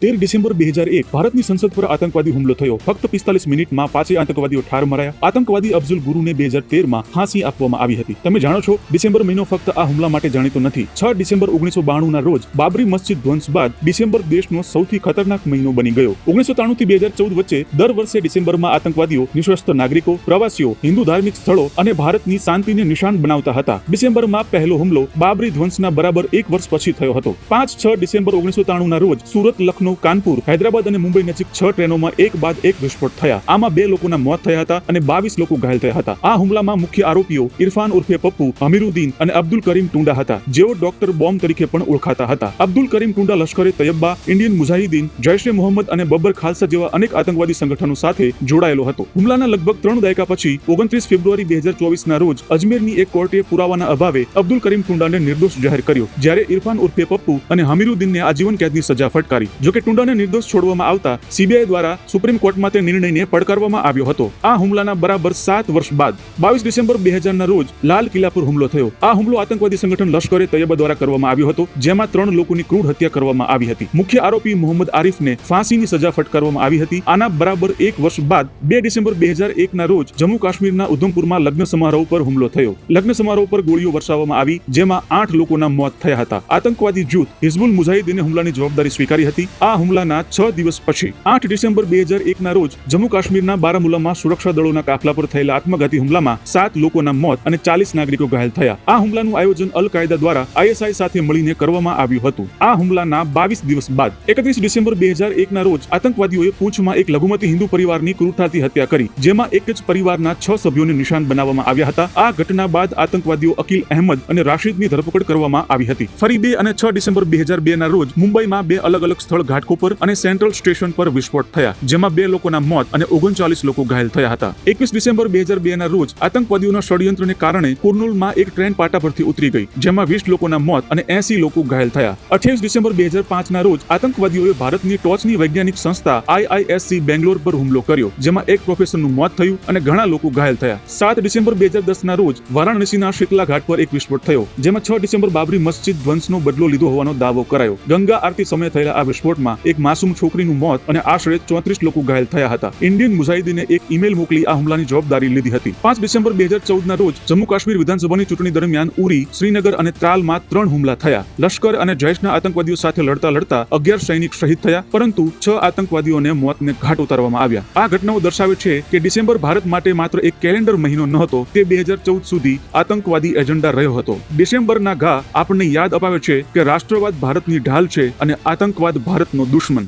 13 December 2001 ભારતની સંસદ પર આતંકવાદી હુમલો થયો. ફક્ત 45 મિનિટમાં 5 આતંકવાદીઓ ઠાર મરાયા. આતંકવાદી અફઝલ ગુરુને 2013માં ફાંસી આપવામાં આવી હતી. તમે જાણો છો, ડિસેમ્બર મહિનો ફક્ત આ હુમલા માટે જાણીતો નથી. 6 ડિસેમ્બર 1992 ના રોજ બાબરી મસ્જિદ ધ્વંસ બાદ ડિસેમ્બર દેશનો સૌથી ખતરનાક મહિનો બની ગયો. 1993 થી 2014 વચ્ચે દર વર્ષે ડિસેમ્બરમાં આતંકવાદીઓ નિઃશસ્ત્ર નાગરિકો, પ્રવાસીઓ, હિન્દુ ધાર્મિક સ્થળો અને ભારતની શાંતિને નિશાન બનાવતા હતા. ડિસેમ્બરમાં પહેલો હુમલો બાબરી ધ્વંસના બરાબર 1 વર્ષ પછી થયો હતો. 5-6 ડિસેમ્બર 1993 ના રોજ સુરત, લખનૌ, કાનપુર, હૈદરાબાદ અને મુંબઈ નજીક 6 ટ્રેનોમાં એક બાદ એક વિસ્ફોટ થયા. આમાં 2 લોકોના મોત થયા હતા અને 22 લોકો ઘાયલ થયા હતા. આ હુમલામાં મુખ્ય આરોપીઓ ઇરફાન ઉર્ફે પપ્પુ, અમીરુદ્દીન અને અબ્દુલ કરીમ ટુંડા હતા, જેઓ ડોક્ટર બોમ્બ તરીકે પણ ઓળખાતા હતા. અબ્દુલ કરીમ ટુંડા લશ્કરે તૈયબા, ઇન્ડિયન મુજાહિદીન, જૈશ એ મોહમ્મદ અને બબર ખાલસા જેવા અનેક આતંકવાદી સંગઠનો સાથે જોડાયેલો હતો. હુમલાના લગભગ 3 દાયકા પછી 29 ફેબ્રુઆરી 2024 ના રોજ અજમેરની એક કોર્ટે પુરાવાના અભાવે અબ્દુલ કરીમ ટુંડાને નિર્દોષ જાહેર કર્યો, જ્યારે ઇરફાન ઉર્ફે પપ્પુ અને હમીરુદ્દીનને આજીવન કેદની સજા ફટકારી. જોકે ટુંડાને નિર્દોષ છોડવામાં આવતા સીબીઆઈ દ્વારા સુપ્રીમ કોર્ટમાં તે નિર્ણયને પડકારવામાં આવ્યો હતો. આ હુમલાના બરાબર 7 વર્ષ બાદ 22 ડિસેમ્બર 2000 ના રોજ લાલ કિલ્લા પર હુમલો થયો. આ હુમલો આતંકવાદી સંગઠન લશ્કરે તૈયબા દ્વારા કરવામાં આવ્યો હતો, જેમાં 3 લોકોની ક્રૂર હત્યા કરવામાં આવી હતી. મુખ્ય આરોપી મોહમ્મદ આરિફને ફાંસીની સજા ફટકારવામાં આવી હતી. આના બરાબર 1 વર્ષ બાદ 2 ડિસેમ્બર 2001 ના રોજ જમ્મુ કાશ્મીરના ઉધમપુરમાં લગ્ન સમારોહ પર હુમલો થયો. લગ્ન સમારોહ પર ગોળીઓ વરસાવવામાં આવી, જેમાં 8 લોકોના મોત થયા હતા. આતંકવાદી જૂથ હિઝબુલ મુજાહિદીને હુમલાની જવાબદારી સ્વીકારી હતી. આ હુમલાના 6 દિવસ પછી 8 ડિસેમ્બર 2001 ના રોજ જમ્મુ કાશ્મીરના બારામુલામાં સુરક્ષા દળોના કાફલા પર થયેલા આત્મઘાતી હુમલામાં 7 લોકોના મોત અને 40 નાગરિકો ઘાયલ થયા. આ હુમલાનું આયોજન અલ કાયદા દ્વારા ISI સાથે મળીને કરવામાં આવ્યું હતું. આ હુમલાના 22 દિવસ બાદ 31 ડિસેમ્બર 2001 ના રોજ આતંકવાદીઓએ પૂંછમાં એક લઘુમતી હિન્દુ પરિવારની ક્રૂરતાથી હત્યા કરી, જેમાં એક જ પરિવારના 6 સભ્યોને નિશાન બનાવવામાં આવ્યા હતા. આ ઘટના બાદ આતંકવાદીઓ અકીલ અહેમદ અને રાશિદની ધરપકડ કરવામાં આવી હતી. ફરી 2 અને 6 ડિસેમ્બર 2002 ના રોજ મુંબઈમાં 2 અલગ-અલગ સ્થળ ઘાટકોપર અને સેન્ટ્રલ સ્ટેશન પર વિસ્ફોટ થયા, જેમાં 2 લોકોના મોત અને 39 લોકો ઘાયલ થયા હતા. 21 ડિસેમ્બર 2002 ના રોજ આતંકવાદીઓના ષડયંત્રને કારણે કુર્નુલમાં એક ટ્રેન પાટા પરથી ઉતરી ગઈ, જેમાં 20 લોકોના મોત અને 80 લોકો ઘાયલ થયા. 28 ડિસેમ્બર 2005 ના રોજ આતંકવાદીઓએ ભારતની ટોચની વૈજ્ઞાનિક સંસ્થા IISc બેંગ્લોર પર હુમલો કર્યો, જેમાં એક પ્રોફેસરનું મોત થયું અને ઘણા લોકો ઘાયલ થયા. 7 ડિસેમ્બર 2010 ના રોજ વારાણસીના શીતલા ઘાટ પર એક વિસ્ફોટ થયો, જેમાં 6 ડિસેમ્બર બાબરી મસ્જિદ ધ્વંસનો બદલો લીધો હોવાનો દાવો કરાયો. ગંગા આરતી સમયે થયેલા આ વિસ્ફોટમાં એક માસૂમ છોકરીનું મોત અને આશરે 34 લોકો ઘાયલ થયા હતા. ઇન્ડિયન મુજાહિદીને એક ઈમેલ મોકલી આ હુમલાની જવાબદારી લીધી હતી. 5 ડિસેમ્બર 2014 ના રોજ જમ્મુ કાશ્મીર વિધાનસભાની ચૂંટણી દરમિયાન ઉરી, શ્રીનગર અને ત્રાલમાં 3 હુમલા થયા. લશ્કર અને જૈશના આતંકવાદીઓ સાથે લડતા 11 સૈનિક શહીદ થયા, પરંતુ 6 આતંકવાદીઓને મોતને ઘાટ ઉતારવામાં આવ્યા. આ ઘટનાઓ દર્શાવે છે કે ડિસેમ્બર ભારત માટે માત્ર એક કેલેન્ડર મહિનો નહોતો, તે 2014 સુધી આતંકવાદી એજન્ડા રહ્યો હતો. ડિસેમ્બરના ઘા આપણને યાદ અપાવે છે કે રાષ્ટ્રવાદ ભારતની ઢાલ છે અને આતંકવાદ ભારતનો દુશ્મન.